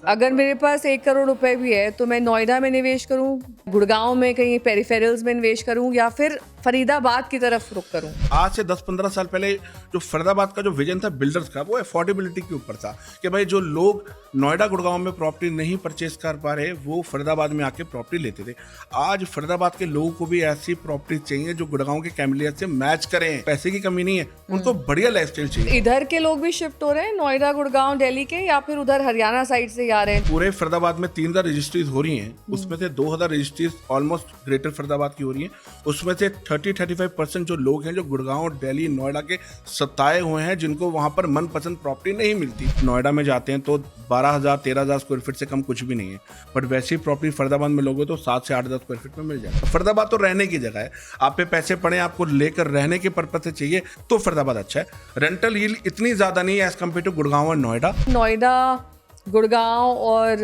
अगर मेरे पास 1 करोड़ रुपए भी है तो मैं नोएडा में निवेश करूं, गुड़गांव में कहीं पेरिफेरल्स में निवेश करूं या फिर फरीदाबाद की तरफ रुख करूं। आज से 10-15 साल पहले जो फरीदाबाद का जो विजन था बिल्डर्स का, वो अफोर्डेबिलिटी के ऊपर था कि भाई जो लोग नोएडा गुड़गांव में प्रॉपर्टी नहीं परचेज कर पा रहे वो फरीदाबाद में आके प्रॉपर्टी लेते थे। आज फरीदाबाद के लोगों को भी ऐसी प्रॉपर्टी चाहिए जो गुड़गांव के कैमिलियत से मैच करें। पैसे की कमी नहीं है, उनको बढ़िया लाइफस्टाइल चाहिए। इधर के लोग भी शिफ्ट हो रहे हैं नोएडा, गुड़गांव, दिल्ली के, या फिर उधर हरियाणा साइड से आ रहे हैं। पूरे फरीदाबाद में 3000 रजिस्ट्रीज हो रही हैं, उसमें से 2000 रजिस्ट्रीज ऑलमोस्ट ग्रेटर फरीदाबाद की हो रही हैं। उसमें से 30-35% जो लोग हैं जो गुड़गांव, दिल्ली, नोएडा के सताए हुए हैं, जिनको वहां पर मनपसंद प्रॉपर्टी नहीं मिलती। नोएडा में जाते हैं तो 12,000-13,000 स्क्वायर फीट से कम कुछ भी नहीं है, बट वैसी प्रॉपर्टी फरीदाबाद में लोगे तो 7 से 8,000 स्क्वायर फीट में मिल जाएगा। फरीदाबाद तो रहने की जगह है, आप पे पैसे पड़े, आपको लेकर रहने के पर्पज से चाहिए तो फरीदाबाद अच्छा है। रेंटल यील्ड इतनी ज्यादा नहीं है एज कम्पेयर टू गुड़गांव और नोएडा। नोएडा, गुड़गांव और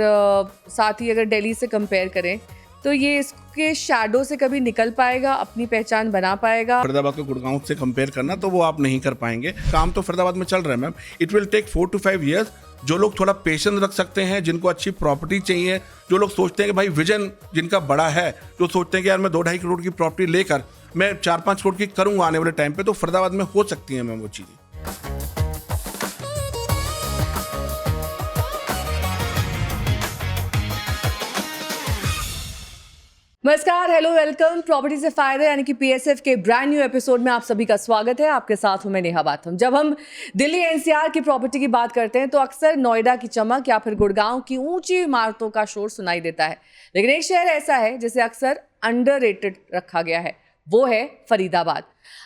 साथ ही अगर दिल्ली से कंपेयर करें तो ये इसके शैडो से कभी निकल पाएगा, अपनी पहचान बना पाएगा? फरीदाबाद को गुड़गांव से कंपेयर करना तो वो आप नहीं कर पाएंगे। काम तो फरीदाबाद में चल रहा है ma'am, it will take 4 to 5 years। जो लोग थोड़ा पेशेंस रख सकते हैं, जिनको अच्छी प्रॉपर्टी चाहिए, जो लोग सोचते हैं कि भाई विजन जिनका बड़ा है, जो सोचते हैं कि यार मैं 2-2.5 करोड़ की प्रॉपर्टी लेकर मैं 4-5 करोड़ की करूंगा आने वाले टाइम पे, तो फरीदाबाद में हो सकती है मैम वो चीजें। नमस्कार, हेलो, वेलकम। प्रॉपर्टी से फायदे यानी कि पीएसएफ के ब्रांड न्यू एपिसोड में आप सभी का स्वागत है। आपके साथ हूं मैं नेहा बाथम। जब हम दिल्ली एनसीआर की प्रॉपर्टी की बात करते हैं तो अक्सर नोएडा की चमक या फिर गुड़गांव की ऊंची इमारतों का शोर सुनाई देता है, लेकिन एक शहर ऐसा है जिसे अक्सर अंडररेटेड रखा गया है, वो है फरीदाबाद।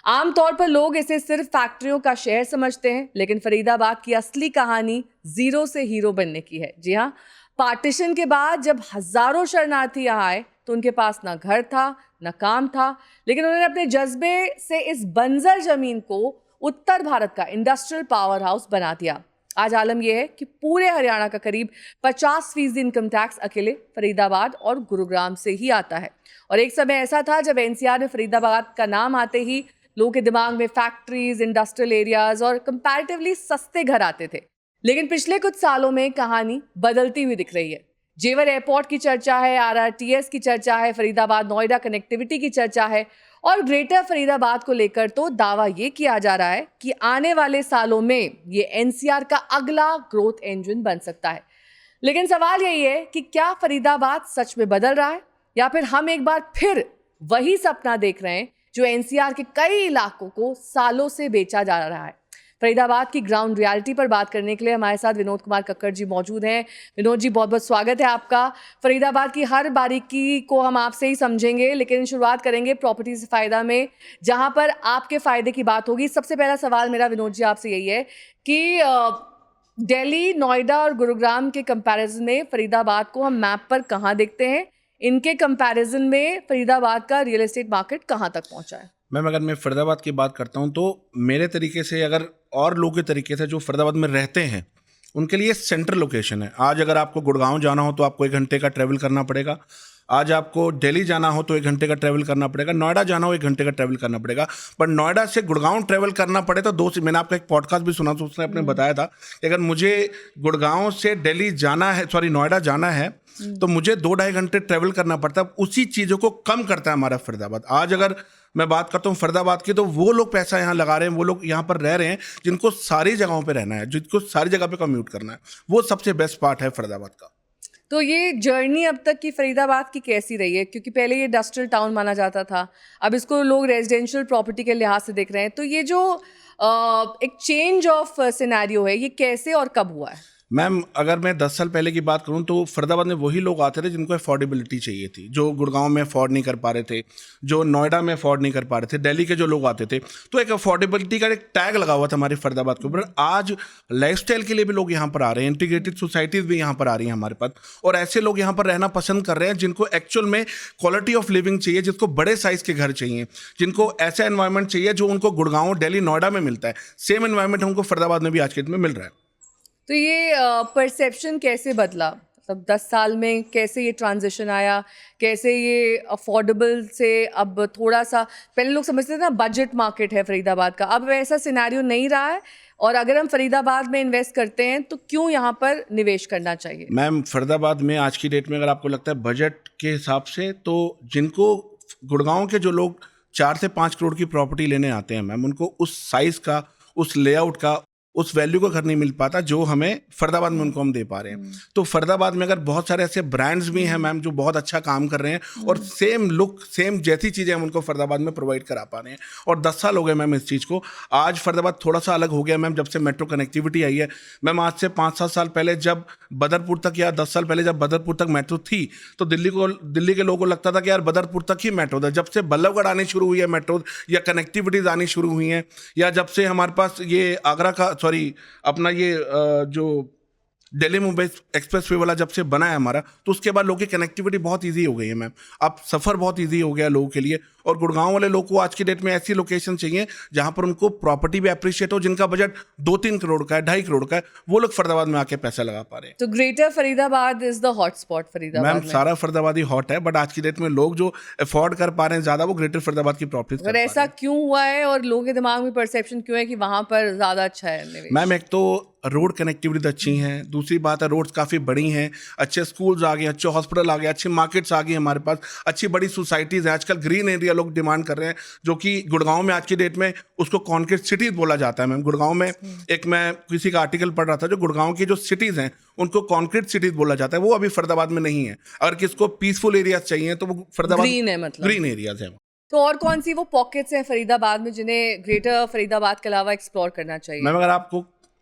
आमतौर पर लोग इसे सिर्फ फैक्ट्रियों का शहर समझते हैं, लेकिन फरीदाबाद की असली कहानी जीरो से हीरो बनने की है। जी हाँ, पार्टीशन के बाद जब हजारों शरणार्थी यहाँ आए तो उनके पास ना घर था ना काम था, लेकिन उन्होंने अपने जज्बे से इस बंजर जमीन को उत्तर भारत का इंडस्ट्रियल पावर हाउस बना दिया। आज आलम यह है कि पूरे हरियाणा का करीब 50% इनकम टैक्स अकेले फरीदाबाद और गुरुग्राम से ही आता है। और एक समय ऐसा था जब एनसीआर में फरीदाबाद का नाम आते ही लोगों के दिमाग में फैक्ट्रीज, इंडस्ट्रियल एरियाज और कंपैरेटिवली सस्ते घर आते थे। लेकिन पिछले कुछ सालों में कहानी बदलती हुई दिख रही है। जेवर एयरपोर्ट की चर्चा है, आरआरटीएस की चर्चा है, फरीदाबाद नोएडा कनेक्टिविटी की चर्चा है, और ग्रेटर फरीदाबाद को लेकर तो दावा ये किया जा रहा है कि आने वाले सालों में ये एनसीआर का अगला ग्रोथ इंजन बन सकता है। लेकिन सवाल यही है कि क्या फरीदाबाद सच में बदल रहा है या फिर हम एक बार फिर वही सपना देख रहे हैं जो एनसीआर के कई इलाकों को सालों से बेचा जा रहा है। फरीदाबाद की ग्राउंड रियलिटी पर बात करने के लिए हमारे साथ विनोद कुमार कक्कड़ जी मौजूद हैं। विनोद जी, बहुत बहुत स्वागत है आपका। फरीदाबाद की हर बारीकी को हम आपसे ही समझेंगे, लेकिन शुरुआत करेंगे प्रॉपर्टी से फायदा में, जहां पर आपके फायदे की बात होगी। सबसे पहला सवाल मेरा विनोद जी आपसे यही है कि दिल्ली, नोएडा और गुरुग्राम के कंपैरिजन में फरीदाबाद को हम मैप पर कहाँ देखते हैं? इनके कंपैरिजन में फरीदाबाद का रियल एस्टेट मार्केट कहाँ तक पहुंचा है? मैम, अगर मैं फरीदाबाद की बात करता हूँ तो मेरे तरीके से, अगर और लोगों के तरीके से जो फरीदाबाद में रहते हैं उनके लिए सेंट्रल लोकेशन है। आज अगर आपको गुड़गांव जाना हो तो आपको 1 घंटे का ट्रैवल करना पड़ेगा, आज आपको दिल्ली जाना हो तो 1 घंटे का ट्रैवल करना पड़ेगा, नोएडा जाना हो 1 घंटे का ट्रैवल करना पड़ेगा। पर नोएडा से गुड़गांव ट्रैवल करना पड़े तो मैंने आपका एक पॉडकास्ट भी सुना तो उसने अपने बताया था कि अगर मुझे गुड़गांव से दिल्ली जाना है, नोएडा जाना है, तो मुझे 2-2.5 घंटे ट्रैवल करना पड़ता है। उसी चीज़ों को कम करता है हमारा फरीदाबाद। आज अगर मैं बात करता हूँ फरीदाबाद की, तो वो लोग पैसा यहाँ लगा रहे हैं, वो लोग यहाँ पर रह रहे हैं जिनको सारी जगहों पे रहना है, जिनको सारी जगह पे कम्यूट करना है। वो सबसे बेस्ट पार्ट है फरीदाबाद का। तो ये जर्नी अब तक की फरीदाबाद की कैसी रही है? क्योंकि पहले ये इंडस्ट्रियल टाउन माना जाता था, अब इसको लोग रेजिडेंशियल प्रॉपर्टी के लिहाज से देख रहे हैं। तो ये जो एक चेंज ऑफ सिनेरियो है, ये कैसे और कब हुआ है? मैम, अगर मैं 10 साल पहले की बात करूं तो फरीदाबाद में वही लोग आते थे जिनको अफोर्डेबिलिटी चाहिए थी, जो गुड़गांव में अफोर्ड नहीं कर पा रहे थे, जो नोएडा में अफोर्ड नहीं कर पा रहे थे, दिल्ली के जो लोग आते थे। तो एक अफोर्डेबिलिटी का एक टैग लगा हुआ था हमारे फरीदाबाद के ऊपर। आज लाइफस्टाइल के लिए भी लोग यहाँ पर आ रहे हैं, इंटीग्रेटेड सोसाइटीज़ भी यहाँ पर आ रही हैं हमारे पास, और ऐसे लोग यहाँ पर रहना पसंद कर रहे हैं जिनको एक्चुअल में क्वालिटी ऑफ लिविंग चाहिए, जिसको बड़े साइज़ के घर चाहिए, जिनको ऐसा एनवायरनमेंट चाहिए जो उनको गुड़गांव, दिल्ली, नोएडा में मिलता है। सेम एनवायरनमेंट हमको फरीदाबाद में भी आज के दिन में मिल रहा है। तो ये परसेप्शन कैसे बदला? मतलब 10 साल में कैसे ये ट्रांजिशन आया, कैसे ये अफोर्डेबल से अब थोड़ा सा, पहले लोग समझते थे ना बजट मार्केट है फरीदाबाद का, अब वैसा सिनेरियो नहीं रहा है, और अगर हम फरीदाबाद में इन्वेस्ट करते हैं तो क्यों यहाँ पर निवेश करना चाहिए? मैम फरीदाबाद में आज की डेट में अगर आपको लगता है बजट के हिसाब से, तो जिनको गुड़गांव के जो लोग 4 से 5 करोड़ की प्रॉपर्टी लेने आते हैं मैम, उनको उस साइज का, उस लेआउट का, उस वैल्यू का घर नहीं मिल पाता जो हमें फरीदाबाद में उनको हम दे पा रहे हैं। तो फरीदाबाद में अगर बहुत सारे ऐसे ब्रांड्स भी हैं मैम जो बहुत अच्छा काम कर रहे हैं और सेम लुक, सेम जैसी चीज़ें हम उनको फरीदाबाद में प्रोवाइड करा पा रहे हैं, और 10 साल हो गए मैम इस चीज़ को। आज फरीदाबाद थोड़ा सा अलग हो गया मैम जब से मेट्रो कनेक्टिविटी आई है मैम। आज से 5-7 साल पहले जब बदरपुर तक, या 10 साल पहले जब बदरपुर तक मेट्रो थी, तो दिल्ली के लोगों को लगता था कि यार बदरपुर तक ही मेट्रो था। जब से बल्लभगढ़ आनी शुरू हुई है मेट्रो, या कनेक्टिविटीज आनी शुरू हुई हैं, या जब से हमारे पास ये आगरा का, सॉरी अपना ये जो दिल्ली मुंबई एक्सप्रेस वे वाला जब से बना है हमारा, तो उसके बाद लोगों की कनेक्टिविटी बहुत इजी हो गई है मैम। अब सफ़र बहुत इजी हो गया लोगों के लिए, और गुड़गांव वाले लोगों को आज की डेट में ऐसी लोकेशन चाहिए जहां पर उनको प्रॉपर्टी भी अप्रिशिएट हो, जिनका बजट 2-3 करोड़ का है, 2.5 करोड़ का है, वो लोग फरीदाबाद में आके पैसा लगा पा रहे हैं। तो greater Faridabad is the hot spot Faridabad ma'am सारा फरीदाबाद ही हॉट है, बट आज की डेट में लोग जो अफोर्ड कर पा रहे हैं ज़्यादा, वो ग्रेटर फरीदाबाद की प्रॉपर्टी। अगर ऐसा क्यों हुआ है और लोगों के दिमाग में परसेप्शन क्यों है कि वहां पर ज़्यादा अच्छा है निवेश? मैम एक तो रोड कनेक्टिविटी अच्छी हैं, दूसरी बात है रोड्स काफ़ी बड़ी हैं, अच्छे स्कूल्स आ गए, अच्छे हॉस्पिटल आ गए, अच्छी मार्केट्स आ गई हमारे पास, अच्छी बड़ी सोसाइटीज़ हैं। आजकल ग्रीन एरिया लोग डिमांड कर रहे हैं, जो कि गुड़गांव में आज की डेट में उसको कॉन्क्रीट सिटीज़ बोला जाता है मैम। गुड़गांव में एक मैं किसी का आर्टिकल पढ़ रहा था, जो गुड़गांव की जो सिटीज़ हैं उनको कॉन्क्रीट सिटीज़ बोला जाता है, वो अभी फरीदाबाद में नहीं है। अगर किसको पीसफुल एरियाज चाहिए तो वो फरीदाबाद ग्रीन है, मतलब ग्रीन एरियाज हैं। तो और कौन सी वो पॉकेट्स हैं फरीदाबाद में जिन्हें ग्रेटर फरीदाबाद के अलावा एक्सप्लोर करना चाहिए? मैम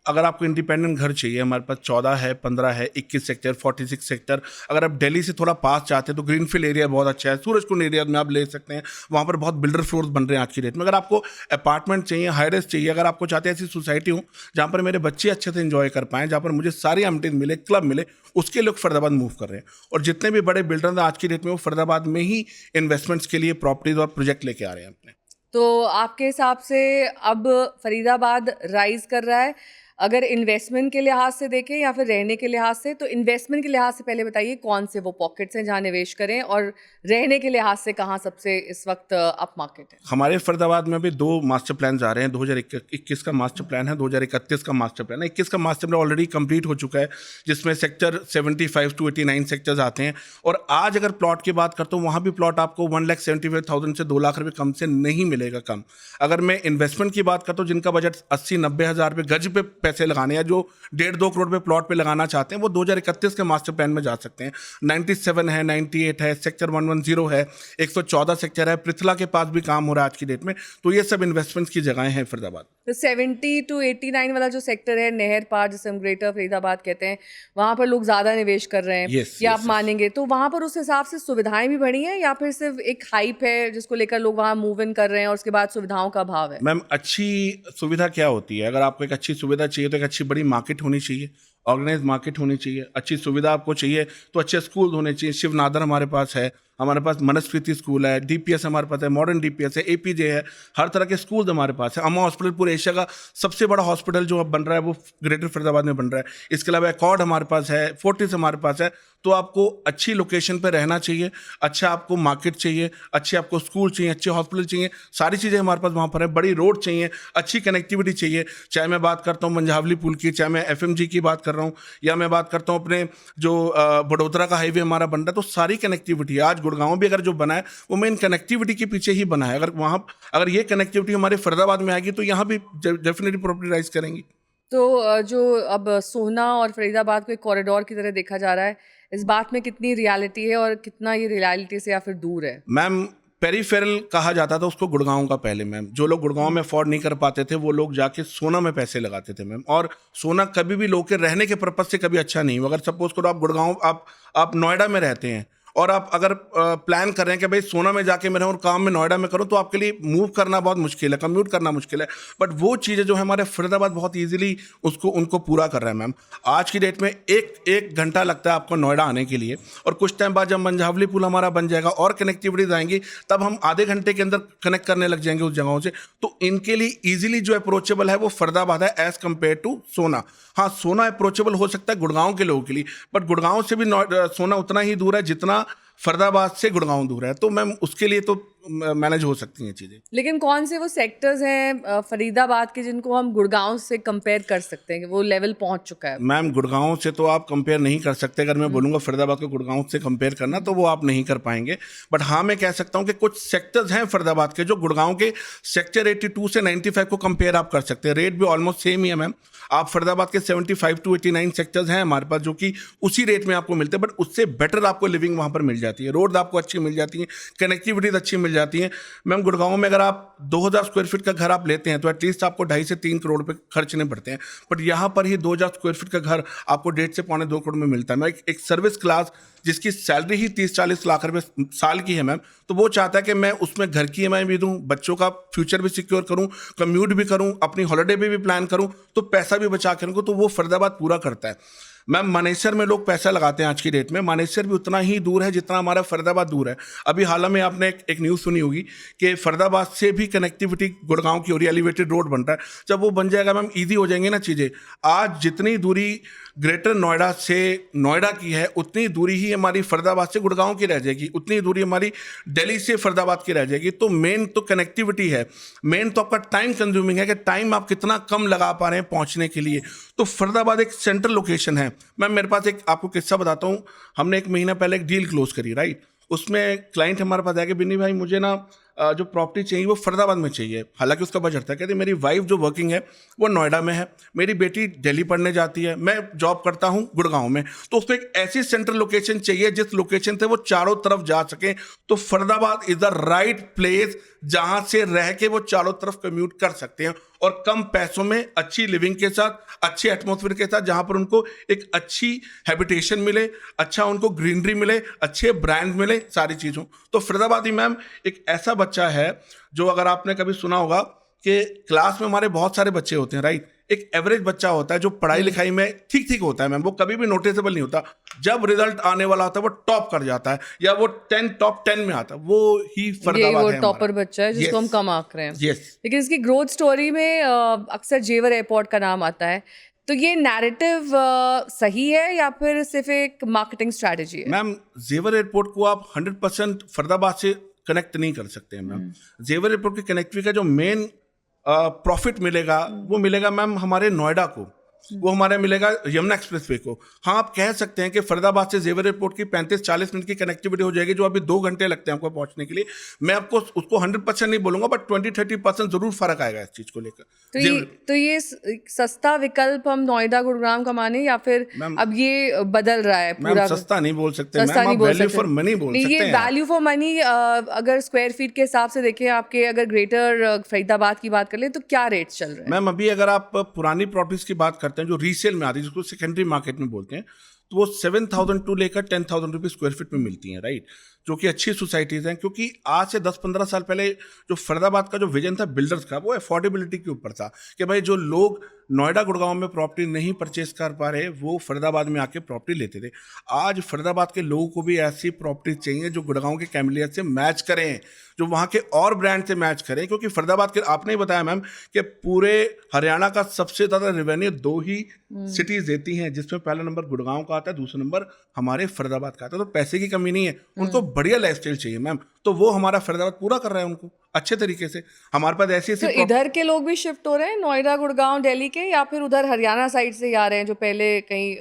अगर आपको इंडिपेंडेंट घर चाहिए, हमारे पास 14 है, 15 है, 21 सेक्टर, 46 सेक्टर। अगर आप दिल्ली से थोड़ा पास चाहते हैं तो ग्रीनफील्ड एरिया बहुत अच्छा है, सूरजकुंड एरिया में आप ले सकते हैं, वहाँ पर बहुत बिल्डर फ्लोर्स बन रहे हैं आज की डेट में। अगर आपको अपार्टमेंट चाहिए, हाईरेस चाहिए, अगर आपको चाहते हैं ऐसी सोसाइटी हो जहाँ पर मेरे बच्चे अच्छे से इंजॉय कर पाएँ, जहाँ पर मुझे सारी अमिटीज मिले, क्लब मिले, उसके लोग फरीदाबाद मूव कर रहे हैं। और जितने भी बड़े बिल्डर हैं आज की डेट में, वो फरीदाबाद में ही इन्वेस्टमेंट्स के लिए प्रॉपर्टीज और प्रोजेक्ट लेके आ रहे हैं अपने। तो आपके हिसाब से अब फरीदाबाद राइज कर रहा है, अगर इन्वेस्टमेंट के लिहाज से देखें या फिर रहने के लिहाज से? तो इन्वेस्टमेंट के लिहाज से पहले बताइए कौन से वो पॉकेट्स हैं जहां निवेश करें, और रहने के लिहाज से कहां सबसे इस वक्त अप मार्केट है? हमारे फरीदाबाद में भी 2 मास्टर प्लान आ रहे हैं। 2021 का मास्टर प्लान है, 2031 का मास्टर प्लान है। 21 का मास्टर प्लान ऑलरेडी कंप्लीट हो चुका है, जिसमें सेक्टर 75 to 89 सेक्टर्स आते हैं। और आज अगर प्लॉट की बात करता हूँ, वहाँ भी प्लॉट आपको 1,75,000 से 2 लाख रुपये कम से नहीं मिलेगा कम। अगर मैं इन्वेस्टमेंट की बात करता हूँ, जिनका बजट 80-90 हज़ार रुपये गज पे पैसे लगाने, या जो 1.5-2 करोड़ पे प्लॉट पे लगाना चाहते हैं, वो 2031 के मास्टर प्लान में जा सकते हैं। 97 है, 98 है, सेक्टर 110 है, 114 सेक्टर है, पृथला के पास भी काम हो रहा है आज की डेट में। तो ये सब इन्वेस्टमेंट्स की जगहें हैं फरीदाबाद। तो 70 to 89 वाला जो सेक्टर है, नहर पार जिसे हम ग्रेटर फरीदाबाद कहते हैं, वहाँ पर लोग ज़्यादा निवेश कर रहे हैं, ये आप मानेंगे? तो वहाँ पर उस हिसाब से सुविधाएं भी बढ़ी हैं, या फिर सिर्फ एक हाइप है जिसको लेकर लोग वहाँ मूव इन कर रहे हैं और उसके बाद सुविधाओं का अभाव है? मैम अच्छी सुविधा क्या होती है? अगर आपको एक अच्छी सुविधा चाहिए तो एक अच्छी बड़ी मार्केट होनी चाहिए, ऑर्गेनाइज मार्केट होनी चाहिए। अच्छी सुविधा आपको चाहिए तो अच्छे स्कूल होने चाहिए। शिवनादर हमारे पास है, हमारे पास मनस्फीति स्कूल है, डीपीएस हमारे पास है, मॉडर्न डीपीएस है, एपीजे है, हर तरह के स्कूल हमारे पास है। अम्मा हॉस्पिटल पूरे एशिया का सबसे बड़ा हॉस्पिटल जो अब बन रहा है वो ग्रेटर फरीदाबाद में बन रहा है। इसके अलावा एकॉर्ड हमारे पास है, फोर्टिस हमारे पास है। तो आपको अच्छी लोकेशन पर रहना चाहिए, अच्छा आपको मार्केट चाहिए, अच्छे आपको स्कूल चाहिए, अच्छे हॉस्पिटल चाहिए, सारी चीज़ें हमारे पास वहाँ पर है। बड़ी रोड चाहिए, अच्छी कनेक्टिविटी चाहिए। चाहे मैं बात करता हूँ मंझावली पुल की, चाहे मैं एफएमजी की बात कर रहा हूँ, या मैं बात करता हूँ अपने जो बड़ोदरा का हाईवे हमारा बन रहा है, तो सारी कनेक्टिविटी आज गुड़गांव भी अगर जो बना है वो मेन कनेक्टिविटी के पीछे ही बना है। अगर ये कनेक्टिविटी हमारे फरीदाबाद में आएगी तो यहाँ भी डेफिनेटली प्रॉपर्टी राइज करेंगी। तो जो अब सोहना और फरीदाबाद को एक कॉरिडोर की तरह देखा जा रहा है, इस बात में कितनी रियलिटी है और कितना ये रियलिटी से या फिर दूर है? मैम पेरीफेरल कहा जाता था उसको गुड़गांव का पहले मैम। जो लोग गुड़गांव में अफोर्ड नहीं कर पाते थे वो लोग जाके सोना में पैसे लगाते थे मैम। और सोना कभी भी लोग के रहने के पर्पज से कभी अच्छा नहीं हुआ। अगर सपोज करो आप गुड़गांव, आप नोएडा में रहते हैं और आप अगर प्लान कर रहे हैं कि भाई सोना में जाके मैं रहूं और काम में नोएडा में करूं, तो आपके लिए मूव करना बहुत मुश्किल है, कम्यूट करना मुश्किल है। बट वो चीज़ें जो है हमारे फरीदाबाद बहुत ईजिली उनको पूरा कर रहा है मैम। आज की डेट में एक घंटा लगता है आपको नोएडा आने के लिए, और कुछ टाइम बाद जब मंझावली पुल हमारा बन जाएगा और कनेक्टिविटीज आएंगी, तब हम आधे घंटे के अंदर कनेक्ट करने लग जाएंगे उस जगहों से। तो इनके लिए ईजिली जो अप्रोचेबल है वो फरीदाबाद है एज कम्पेयर टू सोना। हाँ, सोना अप्रोचेबल हो सकता है गुड़गांव के लोगों के लिए, बट गुड़गांव से भी सोना उतना ही दूर है जितना फरीदाबाद से गुड़गांव दूर है। तो मैम उसके लिए तो मैनेज हो सकती हैं चीज़ें। लेकिन कौन से वो सेक्टर्स हैं फरीदाबाद के जिनको हम गुड़गांव से कंपेयर कर सकते हैं कि वो लेवल पहुंच चुका है? मैम गुड़गांव से तो आप कंपेयर नहीं कर सकते। अगर मैं बोलूँगा फरीदाबाद को गुड़गांव से कंपेयर करना, तो वो आप नहीं कर पाएंगे। बट हाँ, मैं कह सकता हूँ कि कुछ सेक्टर्स हैं फरीदाबाद के जो गुड़गांव के सेक्टर 82 से 95 को कंपेयर आप कर सकते हैं। रेट भी ऑलमोस्ट सेम ही है मैम। आप फरीदाबाद के 75 टू 89 सेक्टर्स हैं हमारे पास, जो कि उसी रेट में आपको मिलते हैं, बट उससे बेटर आपको लिविंग वहाँ पर मिल जाती है। रोड आपको अच्छी मिल जाती है, कनेक्टिविटीज अच्छी मिल जाती है। मैम गुड़गांव में अगर आप 2000 स्क्वायर फीट का घर आप लेते हैं तो एटलीस्ट आपको 2.5 से 3 करोड़ पे खर्चने पड़ते हैं। बट यहाँ पर ही 2000 स्क्वायर फीट का घर आपको 1.5 से 2.25 करोड़ में मिलता है। मैं एक सर्विस क्लास जिसकी सैलरी ही 30-40 लाख रुपए साल की है मैम, तो वो चाहता है कि मैं उसमें घर की ईएमआई भी दूं, बच्चों का फ्यूचर भी सिक्योर करूं, कम्यूट भी करूं, अपनी हॉलिडे भी प्लान करूं, तो पैसा भी बचा के रखूं। तो वो फरीदाबाद पूरा करता है मैम। मानेसर में लोग पैसा लगाते हैं आज की डेट में, मानेसर भी उतना ही दूर है जितना हमारा फरीदाबाद दूर है। अभी हाल में आपने एक न्यूज़ सुनी होगी कि फरीदाबाद से भी कनेक्टिविटी गुड़गांव की हो रही है, एलिवेटेड रोड बन रहा है। जब वो बन जाएगा मैम, ईजी हो जाएंगे ना चीज़ें। आज जितनी दूरी ग्रेटर नोएडा से नोएडा की है, उतनी दूरी ही हमारी फरीदाबाद से गुड़गांव की रह जाएगी, उतनी दूरी हमारी दिल्ली से फरीदाबाद की रह जाएगी। तो मेन तो कनेक्टिविटी है, मेन तो आपका टाइम कंज्यूमिंग है कि टाइम आप कितना कम लगा पा रहे हैं पहुंचने के लिए। तो फरीदाबाद एक सेंट्रल लोकेशन है मैम। मेरे पास एक आपको किस्सा बताता हूँ। हमने 1 महीना पहले एक डील क्लोज करी, राइट। उसमें क्लाइंट हमारे पास आया कि बिन्नी भाई मुझे ना जो प्रॉपर्टी चाहिए वो फरीदाबाद में चाहिए। हालांकि उसका बजट था। कहते मेरी वाइफ जो वर्किंग है वो नोएडा में है, मेरी बेटी दिल्ली पढ़ने जाती है, मैं जॉब करता हूँ गुड़गांव में, तो उसको एक ऐसी सेंट्रल लोकेशन चाहिए जिस लोकेशन से वो चारों तरफ जा सके। तो Faridabad is the right place जहां से रह के वो चारों तरफ कम्यूट कर सकते हैं, और कम पैसों में अच्छी लिविंग के साथ, अच्छे एटमॉस्फेयर के साथ, जहां पर उनको एक अच्छी हैबिटेशन मिले, अच्छा उनको ग्रीनरी मिले, अच्छे ब्रांड मिले, सारी चीज़ों। तो फरीदाबाद ही मैम एक ऐसा बच्चा है जो, अगर आपने कभी सुना होगा कि क्लास में हमारे बहुत सारे बच्चे होते हैं, राइट। एक एवरेज बच्चा होता है जो पढ़ाई लिखाई में ठीक ठीक होता है मैम, वो कभी भी नोटिसेबल नहीं होता। जब रिजल्ट आने वाला होता है वो टॉप कर जाता है, या वो टॉप 10 में आता है, वो ही फरीदाबाद है, टॉपर बच्चा है जिसको हम कम आंक रहे हैं। लेकिन इसकी ग्रोथ स्टोरी में अक्सर जेवर एयरपोर्ट का नाम आता है। तो ये नैरेटिव सही है या फिर सिर्फ एक मार्केटिंग स्ट्रैटेजी है? मैम जेवर एयरपोर्ट को आप 100% फरीदाबाद से कनेक्ट नहीं कर सकते हैं मैम। जेवर एयरपोर्ट की कनेक्टिविटी का जो मेन प्रॉफिट मिलेगा वो मिलेगा मैम हमारे नोएडा को, वो हमारे मिलेगा यमुना एक्सप्रेसवे को। हाँ, आप कह सकते हैं कि फरीदाबाद से जेवर एयरपोर्ट की 35-40 मिनट की कनेक्टिविटी हो जाएगी, जो अभी 2 घंटे लगते हैं आपको पहुंचने के लिए। मैं आपको उसको 100% नहीं बोलूंगा, बट 20-30% जरूर फर्क आएगा इस चीज को लेकर। तो ये सस्ता विकल्प हम नोएडा गुड़गांव का माने, या फिर अब ये बदल रहा है पूरा? सस्ता नहीं बोल सकते मैम, वैल्यू फॉर मनी बोल सकते हैं। ये वैल्यू फॉर मनी अगर स्क्वायर फीट के हिसाब से देखें, आपके अगर ग्रेटर फरीदाबाद की बात कर ले तो क्या रेट चल रहे हैं? मैम अभी अगर आप पुरानी प्रॉपर्टीज की बात करते हैं जो रीसेल में आती है, जिसको सेकेंडरी मार्केट में बोलते हैं, तो वो 7,000 टू लेकर 10,000 रुपये स्क्वायर फीट में मिलती हैं, राइट। जो कि अच्छी सोसाइटीज़ हैं, क्योंकि आज से 10-15 साल पहले जो फरीदाबाद का जो विजन था बिल्डर्स का, वो अफोर्डेबिलिटी के ऊपर था कि भाई जो लोग नोएडा गुड़गांव में प्रॉपर्टी नहीं परचेस कर पा रहे, वो फरीदाबाद में आके प्रॉपर्टी लेते थे। आज फरीदाबाद के लोगों को भी ऐसी प्रॉपर्टी चाहिए जो गुड़गांव के कैमिलियत से मैच करें, जो वहाँ के और ब्रांड से मैच करें। क्योंकि फरीदाबाद के, आपने ही बताया मैम कि पूरे हरियाणा का सबसे ज़्यादा रेवेन्यू 2 ही सिटीज़ देती हैं, जिसमें पहला नंबर गुड़गांव का आता है, दूसरा नंबर हमारे फरीदाबाद का आता है। तो पैसे की कमी नहीं है, उनको बढ़िया लाइफस्टाइल चाहिए मैम, तो वो हमारा फरीदाबाद पूरा कर रहा है उनको अच्छे तरीके से। हमारे पास ऐसी तो इधर के लोग भी शिफ्ट हो रहे हैं नोएडा गुड़गांव दिल्ली के, या फिर उधर हरियाणा साइड से ही आ रहे हैं जो पहले कहीं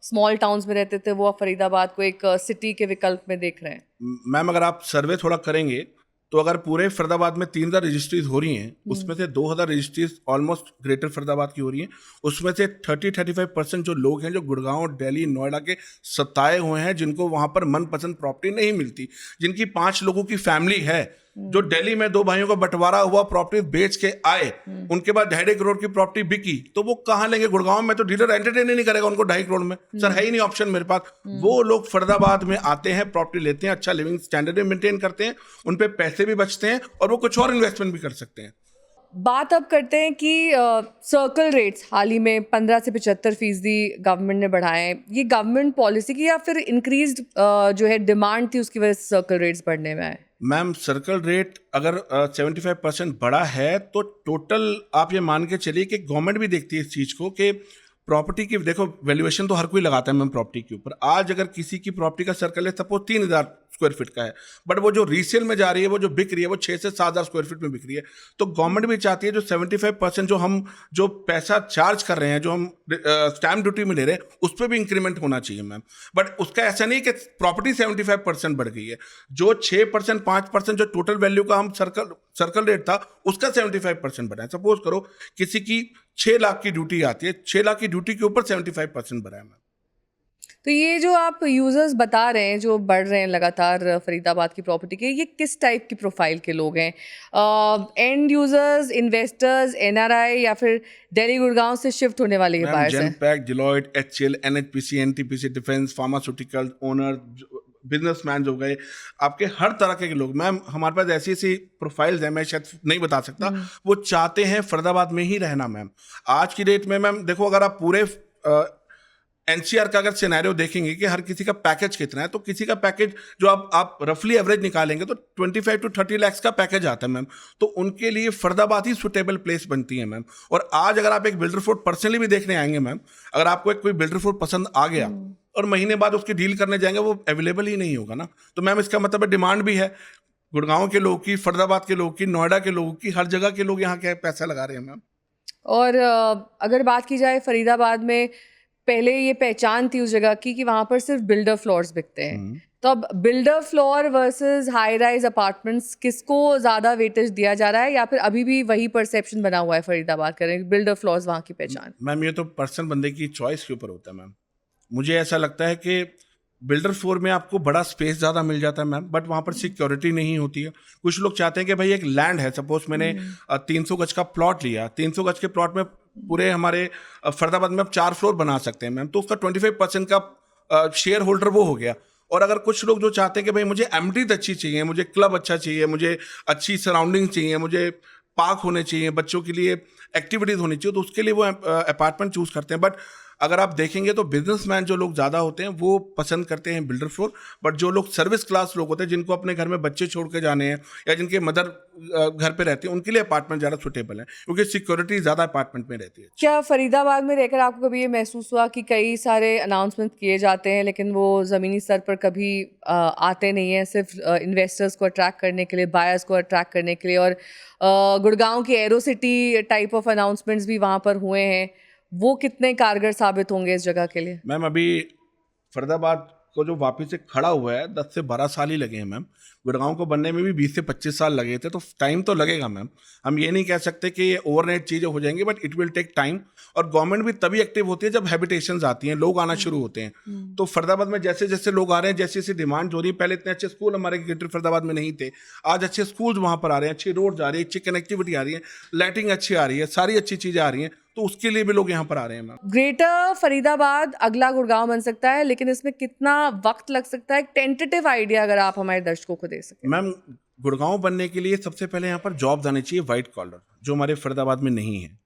स्मॉल टाउन्स में रहते थे, वो अब फरीदाबाद को एक सिटी के विकल्प में देख रहे हैं? मैम अगर आप सर्वे थोड़ा करेंगे तो अगर पूरे फरीदाबाद में 3,000 रजिस्ट्रीज हो रही हैं, उसमें से 2,000 रजिस्ट्रीज ऑलमोस्ट ग्रेटर फरीदाबाद की हो रही हैं। उसमें से 30-35% जो लोग हैं जो गुड़गांव, दिल्ली, नोएडा के सताए हुए हैं, जिनको वहाँ पर मनपसंद प्रॉपर्टी नहीं मिलती, जिनकी 5 लोगों की फैमिली है, जो दिल्ली में दो भाइयों का बंटवारा हुआ प्रॉपर्टी बेच के आए, उनके बाद 2.5 करोड़ की प्रॉपर्टी बिकी, तो वो कहाँ लेंगे? गुड़गांव में तो डीलर एंटरटेन ही नहीं करेगा उनको 2.5 करोड़ में। सर है ही नहीं ऑप्शन मेरे पास। वो लोग फरीदाबाद में आते हैं, प्रॉपर्टी लेते हैं, अच्छा लिविंग स्टैंडर्ड मेंटेन करते हैं, उन पे पैसे भी बचते हैं और वो कुछ और इन्वेस्टमेंट भी कर सकते हैं। बात अब करते हैं कि सर्कल रेट्स हाल ही में 15 से 75% गवर्नमेंट ने बढ़ाए हैं। ये गवर्नमेंट पॉलिसी की या फिर इंक्रीज्ड जो है डिमांड थी उसकी वजह से सर्कल रेट्स बढ़ने में आए? मैम सर्कल रेट अगर 75% बढ़ा है तो टोटल आप ये मान के चलिए कि गवर्नमेंट भी देखती है इस चीज़ को कि प्रॉपर्टी की, देखो वैल्यूएशन तो हर कोई लगाता है मैम प्रॉपर्टी के ऊपर। आज अगर किसी की प्रॉपर्टी का सर्कल है सपोज 3000 स्क्वायर फीट का है, बट वो जो रीसेल में जा रही है, वो जो बिक रही है वो 6 से 7,000 स्क्वायर फीट में बिक रही है, तो गवर्नमेंट भी चाहती है जो 75% जो पैसा चार्ज कर रहे हैं, जो हम स्टैम्प ड्यूटी में ले रहे हैं, उस पर भी इंक्रीमेंट होना चाहिए मैम। बट उसका ऐसा नहीं कि प्रॉपर्टी 75% बढ़ गई है, जो 6% 5% जो टोटल वैल्यू का हम सर्कल रेट था उसका 75% बढ़ा है। सपोज करो किसी की 6 लाख की ड्यूटी आती है, 6 लाख की ड्यूटी के ऊपर 75% बढ़ा है मैम। तो ये जो आप यूजर्स बता रहे हैं जो बढ़ रहे हैं लगातार फरीदाबाद की प्रॉपर्टी के, ये किस टाइप की प्रोफाइल के लोग हैं? एंड यूजर्स, इन्वेस्टर्स, एनआरआई या फिर दिल्ली गुड़गांव से शिफ्ट होने वाले ये बायर्स हैं? Genpact, Deloitte, HCL, NHPC, NTPC, defence, pharmaceutical owner, businessman हो गए, आपके हर तरह के लोग। मैम हमारे पास ऐसी ऐसी प्रोफाइल्स हैं, मैं शायद नहीं बता सकता, वो चाहते हैं फरीदाबाद में ही रहना मैम। आज की डेट में मैम देखो, अगर आप पूरे एनसीआर का अगर सिनेरियो देखेंगे कि हर किसी का पैकेज कितना है, तो किसी का पैकेज जो आप रफली एवरेज निकालेंगे तो 25 to 30 लाख का पैकेज आता है मैम। तो उनके लिए फरीदाबाद ही सुटेबल प्लेस बनती है मैम। और आज अगर आप एक बिल्डर फ्लोट पर्सनली भी देखने आएंगे मैम, अगर आपको कोई बिल्डर फ्लोट पसंद आ गया और महीने बाद उसकी डील करने जाएंगे, वो अवेलेबल ही नहीं होगा ना। तो मैम इसका मतलब डिमांड भी है गुड़गांव के लोगों की, फरीदाबाद के लोगों की, नोएडा के लोगों की, हर जगह के लोग यहाँ के पैसा लगा रहे हैं मैम। और अगर बात की जाए फरीदाबाद में, पहले ये पहचान थी उस जगह की कि वहां पर सिर्फ बिल्डर फ्लोर्स बिकते हैं, तो अब builder floor versus high rise apartments, किसको ज्यादा वेटेज दिया जा रहा है, या फिर अभी भी वही परसेप्शन बना हुआ है फरीदाबाद करें बिल्डर फ्लोर्स वहां की पहचान? मैम ये तो पर्सनल बंदे की चॉइस के ऊपर होता है मैम। मुझे ऐसा लगता है कि बिल्डर फ्लोर में आपको बड़ा स्पेस ज़्यादा मिल जाता है मैम, बट वहाँ पर सिक्योरिटी नहीं होती है। कुछ लोग चाहते हैं कि भाई एक लैंड है, सपोज मैंने 300 गज का प्लॉट लिया, 300 गज के प्लॉट में पूरे हमारे फरीदाबाद में आप 4 फ्लोर बना सकते हैं मैम, तो उसका 25% का शेयर होल्डर वो हो गया। और अगर कुछ लोग जो चाहते हैं कि भाई मुझे एमिनिटीज अच्छी चाहिए, मुझे क्लब अच्छा चाहिए, मुझे अच्छी सराउंडिंग चाहिए, मुझे पार्क होने चाहिए, बच्चों के लिए एक्टिविटीज़ होनी चाहिए, तो उसके लिए वो अपार्टमेंट चूज़ करते हैं। बट अगर आप देखेंगे तो बिजनेसमैन जो लोग ज़्यादा होते हैं वो पसंद करते हैं बिल्डर फ्लोर, बट जो लोग सर्विस क्लास लोग होते हैं, जिनको अपने घर में बच्चे छोड़ के जाने हैं या जिनके मदर घर पे रहते हैं, उनके लिए अपार्टमेंट ज़्यादा सुटेबल है, क्योंकि सिक्योरिटी ज़्यादा अपार्टमेंट में रहती है। क्या फरीदाबाद में रहकर आपको कभी ये महसूस हुआ कि कई सारे अनाउंसमेंट किए जाते हैं लेकिन वो ज़मीनी स्तर पर कभी आते नहीं हैं, सिर्फ इन्वेस्टर्स को अट्रैक्ट करने के लिए, बायर्स को अट्रैक्ट करने के लिए, और गुड़गांव की arrow city type of announcements भी वहाँ पर हुए हैं, वो कितने कारगर साबित होंगे इस जगह के लिए? मैम अभी फरीदाबाद को जो वापस से खड़ा हुआ है 10 से 12 साल ही लगे हैं मैम। गुड़गांव को बनने में भी 20 से 25 साल लगे थे, तो टाइम तो लगेगा मैम। हम ये नहीं कह सकते कि ये ओवरनाइट चीज़ें हो जाएंगी, but it will take time. और गवर्नमेंट भी तभी एक्टिव होती है जब हैबिटेशंस आती हैं, लोग आना शुरू होते हैं। तो फरीदाबाद में जैसे जैसे लोग आ रहे हैं, जैसी जैसी डिमांड हो रही है, पहले इतने अच्छे स्कूल हमारे ग्रेटर फरीदाबाद में नहीं थे, आज अच्छे स्कूल वहाँ पर आ रहे हैं, अच्छी रोड आ रही है, अच्छी कनेक्टिविटी आ रही है, लाइटिंग अच्छी आ रही है, सारी अच्छी चीज़ें आ रही हैं, तो उसके लिए भी लोग यहाँ पर आ रहे हैं मैम। ग्रेटर फरीदाबाद अगला गुड़गांव बन सकता है, लेकिन इसमें कितना वक्त लग सकता है? एक टेंटेटिव आइडिया अगर आप हमारे दर्शकों को दे सकें। मैम गुड़गांव बनने के लिए सबसे पहले यहाँ पर जॉब्स आने चाहिए, वाइट कॉलर, जो हमारे फरीदाबाद में नहीं है।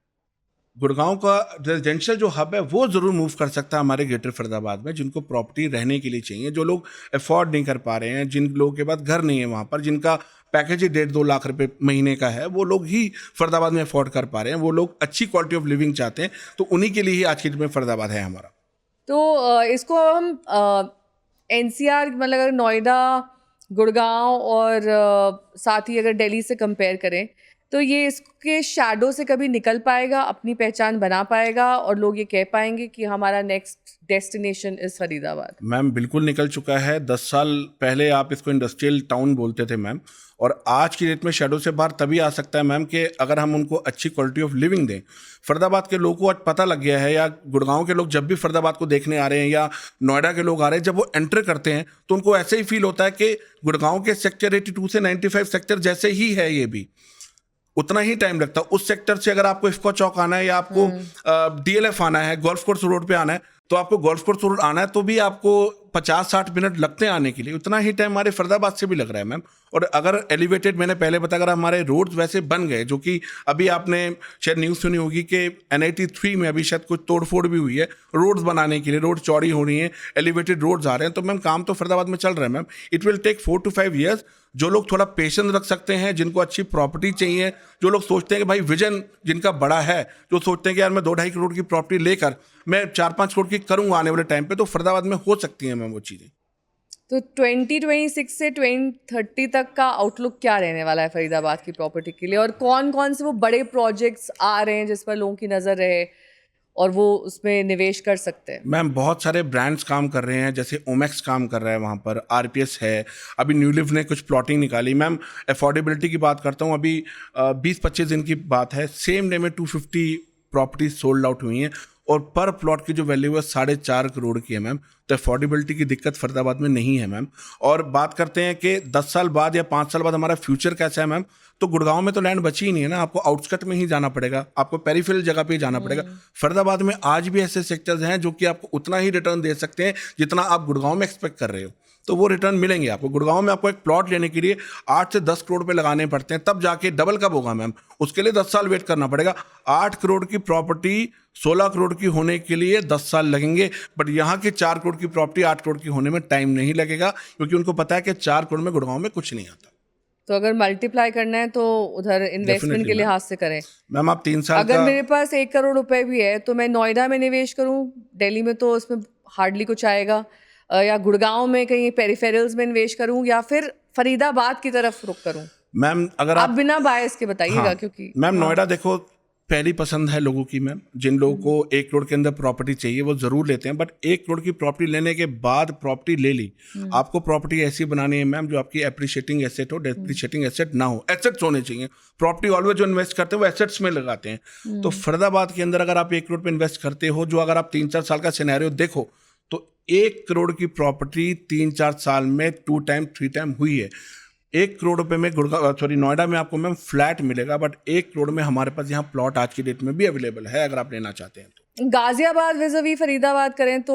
गुड़गांव का रेजिडेंशियल जो हब है वो ज़रूर मूव कर सकता है हमारे ग्रेटर फरीदाबाद में, जिनको प्रॉपर्टी रहने के लिए चाहिए, जो लोग अफोर्ड नहीं कर पा रहे हैं, जिन लोगों के पास घर नहीं है वहाँ पर, जिनका पैकेज ही 1.5-2 लाख रुपए महीने का है, वो लोग ही फरीदाबाद में अफोर्ड कर पा रहे हैं, वो लोग अच्छी क्वालिटी ऑफ लिविंग चाहते हैं, तो उन्हीं के लिए ही आज की डेट में फरीदाबाद है हमारा। तो इसको हम एनसीआर मतलब अगर नोएडा, गुड़गांव और साथ ही अगर दिल्ली से कंपेयर करें, तो ये इसके शैडो से कभी निकल पाएगा, अपनी पहचान बना पाएगा और लोग ये कह पाएंगे कि हमारा next destination is Faridabad? Ma'am बिल्कुल निकल चुका है। 10 साल पहले आप इसको इंडस्ट्रियल टाउन बोलते थे मैम, और आज की डेट में शेडो से बाहर तभी आ सकता है मैम कि अगर हम उनको अच्छी क्वालिटी ऑफ लिविंग दें। फरीदाबाद के लोगों को आज पता लग गया है, या गुड़गांव के लोग जब भी फरीदाबाद को देखने आ रहे हैं या नोएडा के लोग आ रहे हैं, जब वो एंटर करते हैं तो उनको ऐसे ही फील होता है कि गुड़गांव के सेक्टर 82 से 95 सेक्टर जैसे ही है, ये भी उतना ही टाइम लगता है। उस सेक्टर से अगर आपको इफ्को चौक आना है या आपको डीएलएफ आना है, गोल्फ कोर्स रोड पे आना है, तो आपको गोल्फ कोर्स रोड आना है तो भी आपको 50-60 मिनट लगते हैं आने के लिए। उतना ही टाइम हमारे फरीदाबाद से भी लग रहा है मैम। और अगर एलिवेटेड, मैंने पहले बताया, अगर हमारे रोड्स वैसे बन गए, जो कि अभी आपने शायद न्यूज़ सुनी होगी कि NIT 3 में अभी शायद कुछ तोड़फोड़ भी हुई है रोड्स बनाने के लिए, रोड चौड़ी हो रही हैं, एलिवेटेड रोड्स आ रहे हैं, तो मैम काम तो फरीदाबाद में चल रहा है ma'am. It will take 4 to 5 years। जो लोग थोड़ा पेशेंस रख सकते हैं, जिनको अच्छी प्रॉपर्टी चाहिए, जो लोग सोचते हैं कि भाई विजन जिनका बड़ा है, जो सोचते हैं कि यार मैं 2-2.5 करोड़ की प्रॉपर्टी लेकर मैं 4-5 करोड़ की करूंगा आने वाले टाइम पे, तो फरीदाबाद में हो सकती हैं मैम वो चीज़ें। तो 2026 से 2030 तक का आउटलुक क्या रहने वाला है फरीदाबाद की प्रॉपर्टी के लिए, और कौन कौन से वो बड़े प्रोजेक्ट्स आ रहे हैं जिस पर लोगों की नज़र रहे और वो उसमें निवेश कर सकते हैं? मैम बहुत सारे ब्रांड्स काम कर रहे हैं, जैसे ओमेक्स काम कर रहा है वहाँ पर, RPS है, अभी न्यूलिव ने कुछ प्लॉटिंग निकाली। मैम अफोर्डेबिलिटी की बात करता हूँ, अभी 20-25 दिन की बात है, सेम डे में 250 प्रॉपर्टीज सोल्ड आउट हुई हैं, और पर प्लॉट की जो वैल्यू है 4.5 करोड़ की है मैम। तो अफोर्डेबिलिटी की दिक्कत फरीदाबाद में नहीं है मैम। और बात करते हैं कि 10 साल बाद या 5 साल बाद हमारा फ्यूचर कैसा है मैम, तो गुड़गांव में तो लैंड बची ही नहीं है ना, आपको आउटस्कट में ही जाना पड़ेगा, आपको पेरिफेरल जगह पे ही जाना पड़ेगा। फरीदाबाद में आज भी ऐसे सेक्टर्स हैं जो कि आपको उतना ही रिटर्न दे सकते हैं जितना आप गुड़गांव में एक्सपेक्ट कर रहे हो, तो वो रिटर्न मिलेंगे आपको। गुड़गांव में आपको एक प्लॉट लेने के लिए 8 से 10 करोड़ पे लगाने पड़ते हैं, तब जाके डबल कब होगा मैम, उसके लिए 10 साल वेट करना पड़ेगा। 8 करोड़ की प्रॉपर्टी 16 करोड़ की होने के लिए 10 साल लगेंगे, बट यहाँ की 4 करोड़ की प्रॉपर्टी 8 करोड़ की होने में टाइम नहीं लगेगा, क्योंकि उनको पता है कि 4 करोड़ में गुड़गांव में कुछ नहीं आता। तो अगर मल्टीप्लाई करना है तो उधर इन्वेस्टमेंट के लिहाज से करें। मैम आप 3 साल अगर का, मेरे पास 1 करोड़ रुपए भी है तो मैं नोएडा में निवेश करूं, दिल्ली में तो उसमें हार्डली कुछ आएगा, या गुड़गांव में कहीं पेरिफेरल्स में निवेश करूं, या फिर फरीदाबाद की तरफ रुख करूं? मैम अगर आप बिना बायस के बताइएगा। हाँ, क्योंकि मैम नोएडा देखो पहली पसंद है लोगों की मैम। जिन लोगों को 1 करोड़ के अंदर प्रॉपर्टी चाहिए वो जरूर लेते हैं, बट 1 करोड़ की प्रॉपर्टी लेने के बाद प्रॉपर्टी ले ली, आपको प्रॉपर्टी ऐसी बनानी है मैम जो आपकी एप्रिशिएटिंग एसेट हो, डेप्रिशिएटिंग एसेट ना हो। एसेट्स होने चाहिए। प्रॉपर्टी ऑलवेज जो इन्वेस्ट करते हैं वो एसेट्स में लगाते हैं। तो फरीदाबाद के अंदर अगर आप 1 करोड़ पे इन्वेस्ट करते हो, जो अगर आप 3-4 साल का सिनेरियो देखो, तो 1 करोड़ की प्रॉपर्टी 3-4 साल में 2 टाइम 3 टाइम हुई है। 1 करोड़ रुपए में नोएडा में आपको मैम फ्लैट मिलेगा, बट 1 करोड़ में हमारे पास यहाँ प्लॉट आज की डेट में भी अवेलेबल है, अगर आप लेना चाहते हैं तो। गाजियाबाद विज़ावी फरीदाबाद करें तो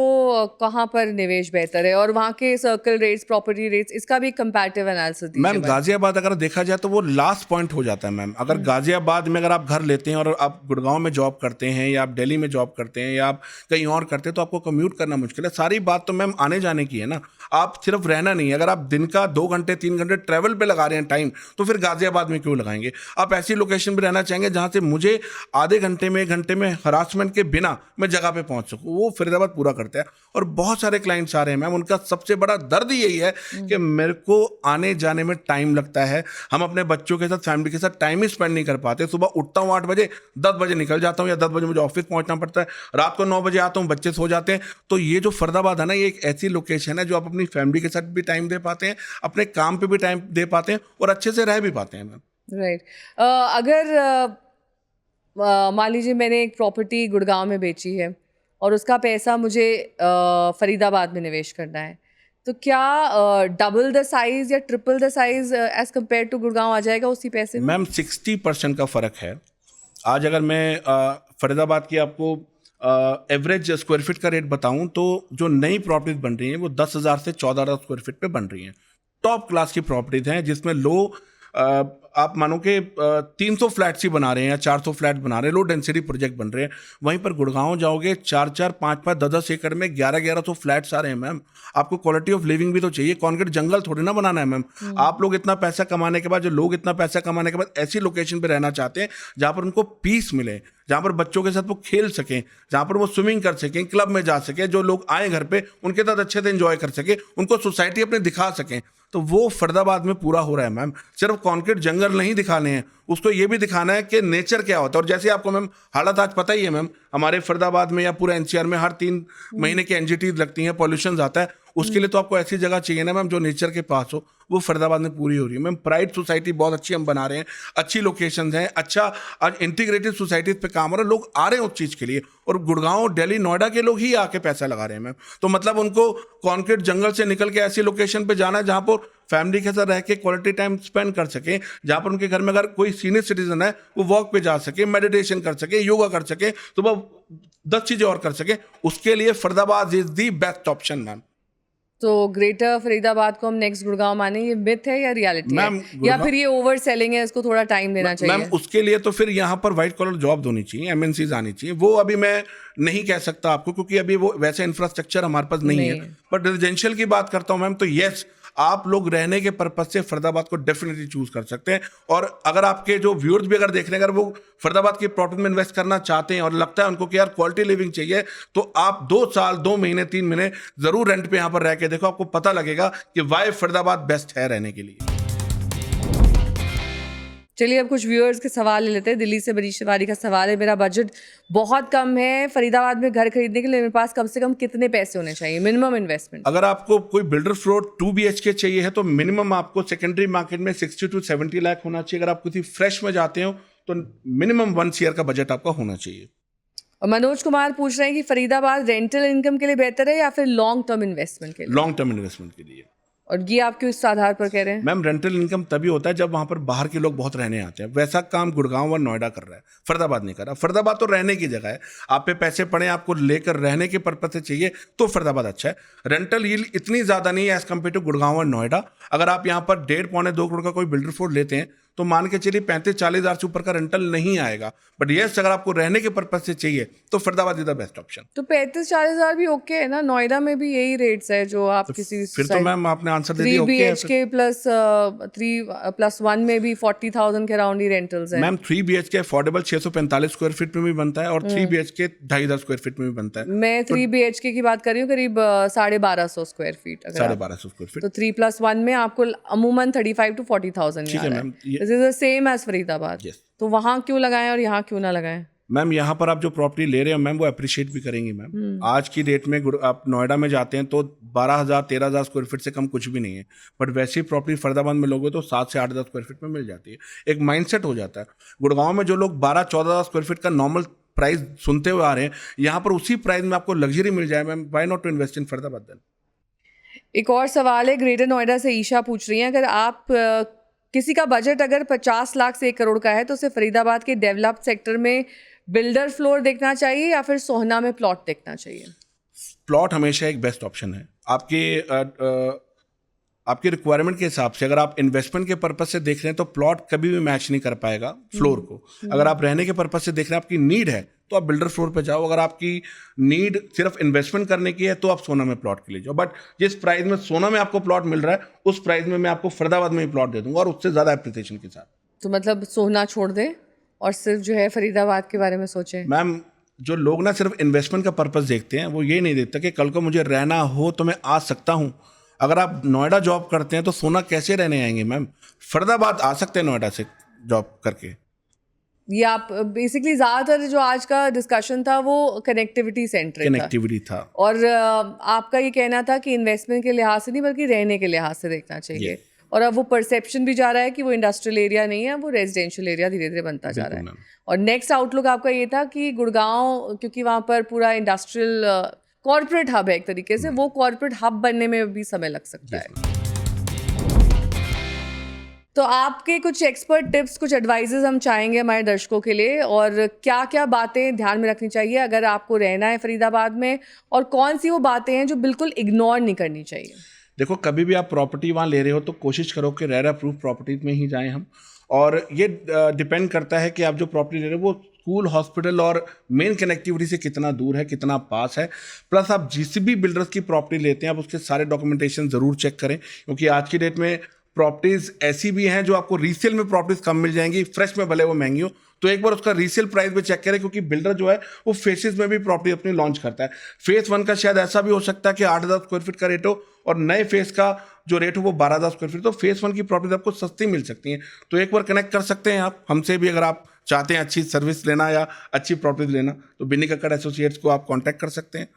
कहाँ पर निवेश बेहतर है, और वहाँ के सर्कल रेट्स, प्रॉपर्टी रेट्स, इसका भी कंपैरेटिव एनालिसिस दीजिए। मैम गाजियाबाद अगर देखा जाए तो वो लास्ट पॉइंट हो जाता है मैम। अगर गाजियाबाद में अगर आप घर लेते हैं और आप गुड़गांव में जॉब करते हैं, या आप दिल्ली में जॉब करते हैं, या आप कहीं और करते हैं, तो आपको कम्यूट करना मुश्किल है। सारी बात तो मैम आने जाने की है ना, आप सिर्फ रहना नहीं। अगर आप दिन का 2 घंटे 3 घंटे ट्रैवल पे लगा रहे हैं टाइम, तो फिर गाजियाबाद में क्यों लगाएंगे? आप ऐसी लोकेशन पे रहना चाहेंगे जहाँ से मुझे आधे घंटे में 1 घंटे में हरासमेंट के बिना मैं जगह पे पहुंच सकूं। वो फरीदाबाद पूरा करता है। और बहुत सारे क्लाइंट्स आ रहे हैं मैम, उनका सबसे बड़ा दर्द यही है कि मेरे को आने जाने में टाइम लगता है, हम अपने बच्चों के साथ, फैमिली के साथ टाइम ही स्पेंड नहीं कर पाते। सुबह उठता हूँ 8 बजे, 10 बजे निकल जाता हूँ, या 10 बजे मुझे ऑफिस पहुंचना पड़ता है, रात को 9 बजे आता हूँ, बच्चे सो जाते हैं। तो ये जो फरीदाबाद है ना, ये एक ऐसी लोकेशन है जो आप अपनी फैमिली के साथ भी टाइम दे पाते हैं, अपने काम पे भी टाइम दे पाते हैं, और अच्छे से रह भी पाते हैं मैम। राइट। अगर मान लीजिए मैंने एक प्रॉपर्टी गुड़गांव में बेची है और उसका पैसा मुझे फरीदाबाद में निवेश करना है, तो क्या डबल द साइज या triple the size as compare to Gurgaon आ जाएगा उसी पैसे में? मैम 60% का फ़र्क है। आज अगर मैं फरीदाबाद की आपको एवरेज स्क्वायर फीट का रेट बताऊं, तो जो नई प्रॉपर्टीज बन रही हैं वो 10,000 से 14,000 स्क्वायर फीट पे बन रही हैं। टॉप क्लास की प्रॉपर्टीज हैं, जिसमें आप मानो कि 300 फ्लैट्स ही बना रहे हैं या 400 फ्लैट बना रहे हैं, लो डेंसिटी प्रोजेक्ट बन रहे हैं। वहीं पर गुड़गांव जाओगे 4-4, 5-5, 10-10 एकड़ में 11-1100 फ्लैट्स आ रहे हैं मैम। आपको क्वालिटी ऑफ लिविंग भी तो चाहिए, कॉन्क्रीट जंगल थोड़ी ना बनाना है मैम। आप लोग इतना पैसा कमाने के बाद, जो लोग इतना पैसा कमाने के बाद ऐसी लोकेशन पे रहना चाहते हैं जहाँ पर उनको पीस मिले, जहाँ पर बच्चों के साथ वो खेल सकें, जहाँ पर वो स्विमिंग कर सकें, क्लब में जा सकें, जो लोग आए घर पे उनके साथ अच्छे से एंजॉय कर सकें, उनको सोसाइटी अपने दिखा सकें। तो वो फरीदाबाद में पूरा हो रहा है मैम। सिर्फ कॉन्क्रीट जंगल नहीं दिखाने हैं, उसको ये भी दिखाना है कि नेचर क्या होता है। और जैसे आपको मैम हालत आज पता ही है मैम, हमारे फरीदाबाद में या पूरा एनसीआर में हर 3 महीने की एनजीटी लगती हैं, पॉल्यूशन आता है। उसके लिए तो आपको ऐसी जगह चाहिए ना मैम जो नेचर के पास हो, वो फरीदाबाद में पूरी हो रही है मैम। प्राइड सोसाइटी बहुत अच्छी हम बना रहे हैं, अच्छी लोकेशंस हैं, अच्छा आज इंटीग्रेटेड सोसाइटीज पे काम हो रहा है, लोग आ रहे हैं उस चीज़ के लिए। और गुड़गांव, दिल्ली, नोएडा के लोग ही आके पैसा लगा रहे हैं मैम। तो मतलब उनको कॉन्क्रीट जंगल से निकल के ऐसी लोकेशन पे जाना है जहाँ पर फैमिली के साथ रह के क्वालिटी टाइम स्पेंड कर सके, जहाँ पर उनके घर में अगर कोई सीनियर सिटीजन है वो वॉक पे जा सके, मेडिटेशन कर सके, योगा कर सके, तो वो 10 चीज़ें और कर सके। उसके लिए Faridabad is the best option ma'am. तो ग्रेटर फरीदाबाद को हम नेक्स्ट गुड़गांव माने, ये मिथ है या रियलिटी है, या फिर ये ओवर सेलिंग है, इसको थोड़ा टाइम देना चाहिए? मैम उसके लिए तो फिर यहाँ पर व्हाइट कॉलर जॉब होनी चाहिए, एमएनसीज आनी चाहिए। वो अभी मैं नहीं कह सकता आपको, क्योंकि अभी वो वैसे इंफ्रास्ट्रक्चर हमारे पास नहीं है। बट रेजिडेंशियल की बात करता हूँ मैम, तो यस, आप लोग रहने के पर्पज से फरीदाबाद को डेफिनेटली चूज कर सकते हैं। और अगर आपके जो व्यूअर्स भी अगर देख रहे हैं, अगर वो फरीदाबाद की प्रॉपर्टी में इन्वेस्ट करना चाहते हैं और लगता है उनको कि यार क्वालिटी लिविंग चाहिए, तो आप 2 साल 2 महीने 3 महीने जरूर रेंट पे यहाँ पर रह के देखो, आपको पता लगेगा कि वाई फरीदाबाद बेस्ट है रहने के लिए। चलिए अब कुछ व्यूअर्स के सवाल ले लेते हैं। दिल्ली से बरीश तिवारी का सवाल है, मेरा बजट बहुत कम है, फरीदाबाद में घर खरीदने के लिए मेरे पास कम से कम कितने पैसे होने चाहिए, मिनिमम इन्वेस्टमेंट? अगर आपको कोई बिल्डर फ्लोर 2 BHK चाहिए है तो मिनिमम आपको सेकेंडरी मार्केट में 60 to 70 लाख होना चाहिए। अगर आप किसी फ्रेश में जाते हो तो मिनिमम 1 CR का बजट आपका होना चाहिए। और मनोज कुमार पूछ रहे हैं कि फरीदाबाद रेंटल इनकम के लिए बेहतर है या फिर लॉन्ग टर्म इन्वेस्टमेंट के लिए? लॉन्ग टर्म इन्वेस्टमेंट के लिए। और ये आप क्यों इस आधार पर कह रहे हैं? मैम रेंटल इनकम तभी होता है जब वहां पर बाहर के लोग बहुत रहने आते हैं। वैसा काम गुड़गांव और नोएडा कर रहा है, फरीदाबाद नहीं कर रहा। फरीदाबाद तो रहने की जगह है, आप पे पैसे पड़े, आपको लेकर रहने के पर्पज से चाहिए तो फरीदाबाद अच्छा है। रेंटल यील्ड इतनी ज्यादा नहीं है एज कम्पेयर टू गुड़गांव और नोएडा। अगर आप यहाँ पर 1.5-2 करोड़ का कोई बिल्डर फ्लोर लेते हैं तो मान के चलिए 35-40 हज़ार से ऊपर का रेंटल नहीं आएगा। बट यस, अगर आपको रहने के पर्पज से चाहिए तो Faridabad is the best option. तो 35-40 हज़ार भी ओके है ना, नोएडा में भी यही रेट्स है जो आप किसी फिर तो मैम आपने आंसर दे दिया। 3 BHK प्लस 3+1 में भी 40,000 के अराउंड ही रेंटल्स हैं। Ma'am 3 BHK affordable 645 square feet में भी बनता है और 3 BHK 2,500 स्क्वायर फीट में भी बनता है। मैं 3 BHK की बात कर रही हूँ, करीब 1250 स्क्वायर फीट। 1250 स्क्वायर फीट तो 3+1 में आपको अमूमन 35 to 40,000 ठीक है ma'am. This is the same as Faridabad. तो वहाँ क्यों लगाएं और यहाँ क्यों ना लगाएं? मैम यहाँ पर आप जो प्रॉपर्टी ले रहे हो मैम वो अप्रिशिएट भी करेंगे मैम। आज की डेट में आप नोएडा में जाते हैं तो 12,000-13,000 स्क्वायर फीट से कम कुछ भी नहीं है। बट वैसी प्रॉपर्टी फरीदाबाद में लोगे तो 7 से 8,000 स्क्वायर फीट में मिल जाती है। एक माइंडसेट हो जाता है। गुड़गांव में जो लोग 12-14,000 स्क्वायर फीट का नॉर्मल प्राइस सुनते हुए आ रहे हैं, यहाँ पर उसी प्राइस में आपको लग्जरी मिल जाए ma'am, why not to invest in Faridabad then. एक और सवाल है, ग्रेटर नोएडा से ईशा पूछ रही हैं, अगर आप किसी का बजट अगर 50 लाख से 1 करोड़ का है तो उसे फरीदाबाद के डेवलप्ड सेक्टर में बिल्डर फ्लोर देखना चाहिए या फिर सोहना में प्लॉट देखना चाहिए? प्लॉट हमेशा एक बेस्ट ऑप्शन है आपकी रिक्वायरमेंट के हिसाब से। अगर आप इन्वेस्टमेंट के पर्पज से देख रहे हैं तो प्लॉट कभी भी मैच नहीं कर पाएगा फ्लोर को। अगर आप रहने के पर्पज से देख रहे हैं, आपकी नीड है तो आप बिल्डर फ्लोर पे जाओ। अगर आपकी नीड सिर्फ इन्वेस्टमेंट करने की है तो आप सोना में प्लॉट के लिए जाओ। बट जिस प्राइस में सोना में आपको प्लॉट मिल रहा है उस प्राइस में मैं आपको फरीदाबाद में ही प्लॉट दे दूंगा और उससे ज़्यादा एप्रिसिएशन के साथ। तो मतलब सोना छोड़ दें और सिर्फ जो है फरीदाबाद के बारे में सोचें? मैम जो लोग ना सिर्फ इन्वेस्टमेंट का पर्पस देखते हैं, वो ये नहीं देखते कि कल को मुझे रहना हो तो मैं आ सकता हूँ। अगर आप नोएडा जॉब करते हैं तो सोना कैसे रहने आएंगे मैम? फरीदाबाद आ सकते हैं नोएडा से जॉब करके। ये आप बेसिकली ज़्यादातर जो आज का डिस्कशन था वो कनेक्टिविटी सेंट्रिक था। और आपका ये कहना था कि इन्वेस्टमेंट के लिहाज से नहीं बल्कि रहने के लिहाज से देखना चाहिए। और अब वो परसेप्शन भी जा रहा है कि वो इंडस्ट्रियल एरिया नहीं है, वो रेजिडेंशियल एरिया धीरे धीरे बनता जा रहा है। और नेक्स्ट आउटलुक आपका ये था कि गुड़गांव, क्योंकि वहाँ पर पूरा इंडस्ट्रियल कॉर्पोरेट हब है एक तरीके से, वो कॉर्पोरेट हब बनने में भी समय लग सकता है। तो आपके कुछ एक्सपर्ट टिप्स, कुछ एडवाइजेस हम चाहेंगे हमारे दर्शकों के लिए, और क्या क्या बातें ध्यान में रखनी चाहिए अगर आपको रहना है फरीदाबाद में, और कौन सी वो बातें हैं जो बिल्कुल इग्नोर नहीं करनी चाहिए? देखो, कभी भी आप प्रॉपर्टी वहाँ ले रहे हो तो कोशिश करो कि रेरा प्रूफ प्रॉपर्टीज में ही जाएं हम। और ये डिपेंड करता है कि आप जो प्रॉपर्टी ले रहे हो वो स्कूल, हॉस्पिटल और मेन कनेक्टिविटी से कितना दूर है, कितना पास है। प्लस आप जिस भी बिल्डर्स की प्रॉपर्टी लेते हैं आप उसके सारे डॉक्यूमेंटेशन ज़रूर चेक करें, क्योंकि आज की डेट में प्रॉपर्टीज़ ऐसी भी हैं जो आपको रीसेल में प्रॉपर्टीज़ कम मिल जाएंगी, फ्रेश में भले वो महंगी हो। तो एक बार उसका रीसेल प्राइस भी चेक करें, क्योंकि बिल्डर जो है वो फेसेस में भी प्रॉपर्टी अपनी लॉन्च करता है। फेस 1 का शायद ऐसा भी हो सकता है कि 8,000 स्क्वायर फीट का रेट हो और नए फेस का जो रेट हो वो 12,000 स्क्वायर फीट, तो फेस 1 की प्रॉपर्टी आपको सस्ती मिल सकती है। तो एक बार कनेक्ट कर सकते हैं आप हमसे भी, अगर आप चाहते हैं अच्छी सर्विस लेना या अच्छी प्रॉपर्टी लेना, तो बिन्नी कक्कड़ एसोसिएट्स को आप कांटेक्ट कर सकते हैं।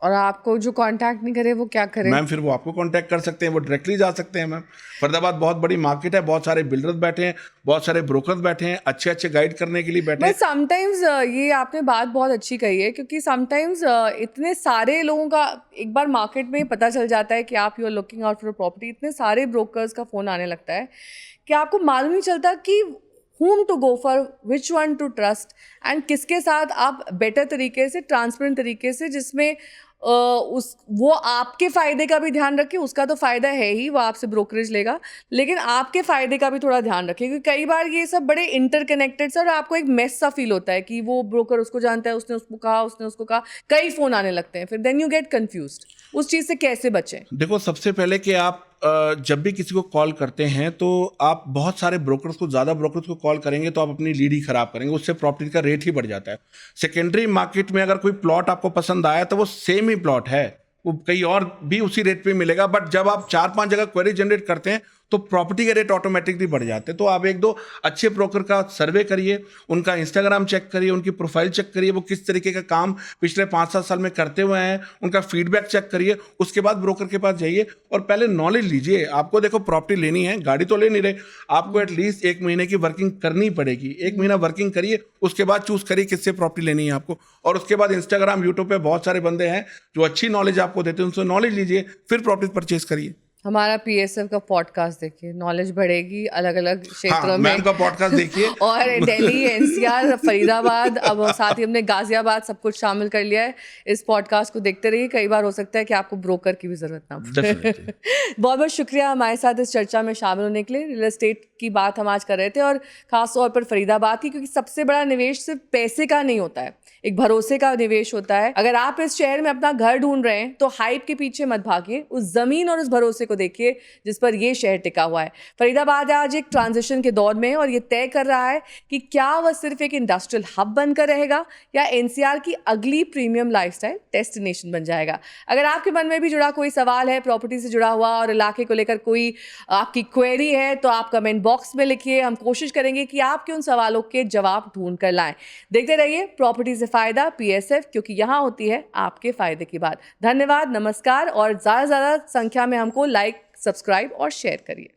और आपको जो कांटेक्ट नहीं करे वो क्या करे? मैम फिर वो आपको कांटेक्ट कर सकते हैं, वो डायरेक्टली जा सकते हैं। मैम फरीदाबाद बहुत बड़ी मार्केट है, बहुत सारे बिल्डर्स बैठे हैं, बहुत सारे ब्रोकर्स बैठे हैं, अच्छे अच्छे गाइड करने के लिए बैठे हैं। बट समटाइम्स ये आपने बात बहुत अच्छी कही है, क्योंकि समटाइम्स इतने सारे लोगों का एक बार मार्केट में पता चल जाता है कि आप you are looking out for property, इतने सारे ब्रोकर्स का फ़ोन आने लगता है कि आपको मालूम नहीं चलता कि whom to go for, which one to trust, and किसके साथ आप बेटर तरीके से, ट्रांसपेरेंट तरीके से, जिसमें वो आपके फ़ायदे का भी ध्यान रखे, उसका तो फ़ायदा है ही, वो आपसे ब्रोकरेज लेगा, लेकिन आपके फ़ायदे का भी थोड़ा ध्यान रखें, क्योंकि कई बार ये सब बड़े इंटरकनेक्टेड से और आपको एक मेस सा फील होता है कि वो ब्रोकर उसको जानता है, उसने उसको कहा, उसने उसको कहा, कई फ़ोन आने लगते हैं, फिर देन यू गेट कन्फ्यूज्ड। उस चीज़ से कैसे बचें? देखो, सबसे पहले कि आप जब भी किसी को कॉल करते हैं तो आप बहुत सारे ब्रोकर्स को, ज़्यादा ब्रोकर्स को कॉल करेंगे तो आप अपनी लीड ही खराब करेंगे, उससे प्रॉपर्टी का रेट ही बढ़ जाता है। सेकेंडरी मार्केट में अगर कोई प्लॉट आपको पसंद आया तो वो सेम ही प्लॉट है, वो कहीं और भी उसी रेट पे मिलेगा, बट जब आप 4-5 जगह क्वेरी जनरेट करते हैं तो प्रॉपर्टी के रेट ऑटोमेटिकली बढ़ जाते हैं। तो आप 1-2 अच्छे ब्रोकर का सर्वे करिए, उनका इंस्टाग्राम चेक करिए, उनकी प्रोफाइल चेक करिए, वो किस तरीके का काम पिछले 5-7 साल में करते हुए हैं, उनका फीडबैक चेक करिए, उसके बाद ब्रोकर के पास जाइए और पहले नॉलेज लीजिए। आपको देखो प्रॉपर्टी लेनी है, गाड़ी तो ले नहीं रहे, आपको एटलीस्ट 1 महीने की वर्किंग करनी पड़ेगी। 1 महीना वर्किंग करिए, उसके बाद चूज करिए किससे प्रॉपर्टी लेनी है आपको, और उसके बाद इंस्टाग्राम, यूट्यूब पे बहुत सारे बंदे हैं जो अच्छी नॉलेज आपको देते हैं, उनसे नॉलेज लीजिए, फिर प्रॉपर्टी परचेज करिए। हमारा पीएसएफ का पॉडकास्ट देखिए, नॉलेज बढ़ेगी अलग अलग क्षेत्रों हाँ, में। मैम का पॉडकास्ट देखिए। और दिल्ली, एनसीआर, फरीदाबाद, अब साथ ही हमने गाजियाबाद सब कुछ शामिल कर लिया है। इस पॉडकास्ट को देखते रहिए, कई बार हो सकता है कि आपको ब्रोकर की भी जरूरत ना पड़े। बहुत बहुत शुक्रिया हमारे साथ इस चर्चा में शामिल होने के लिए। रियल एस्टेट की बात हम आज कर रहे थे, और खासतौर पर फरीदाबाद की, क्योंकि सबसे बड़ा निवेश सिर्फ पैसे का नहीं होता है, एक भरोसे का निवेश होता है। अगर आप इस शहर में अपना घर ढूंढ रहे हैं तो हाइप के पीछे मत भागिए, उस जमीन और उस भरोसे को देखिए जिस पर ये शहर टिका हुआ है। फरीदाबाद आज एक ट्रांजिशन के दौर में है और ये तय कर रहा है कि क्या वह सिर्फ एक इंडस्ट्रियल हब बनकर रहेगा या एनसीआर की अगली प्रीमियम लाइफस्टाइल डेस्टिनेशन बन जाएगा। अगर आपके मन में भी जुड़ा कोई सवाल है प्रॉपर्टी से जुड़ा हुआ और इलाके को लेकर कोई आपकी क्वेरी है तो आप कमेंट बॉक्स में लिखिए, हम कोशिश करेंगे कि आपके उन सवालों के जवाब ढूंढ कर लाएं। देखते रहिए प्रॉपर्टी से फायदा पीएसएफ, क्योंकि यहाँ होती है आपके फायदे की बात। धन्यवाद, नमस्कार, और ज़्यादा से ज़्यादा संख्या में हमको लाइक, सब्सक्राइब और शेयर करिए।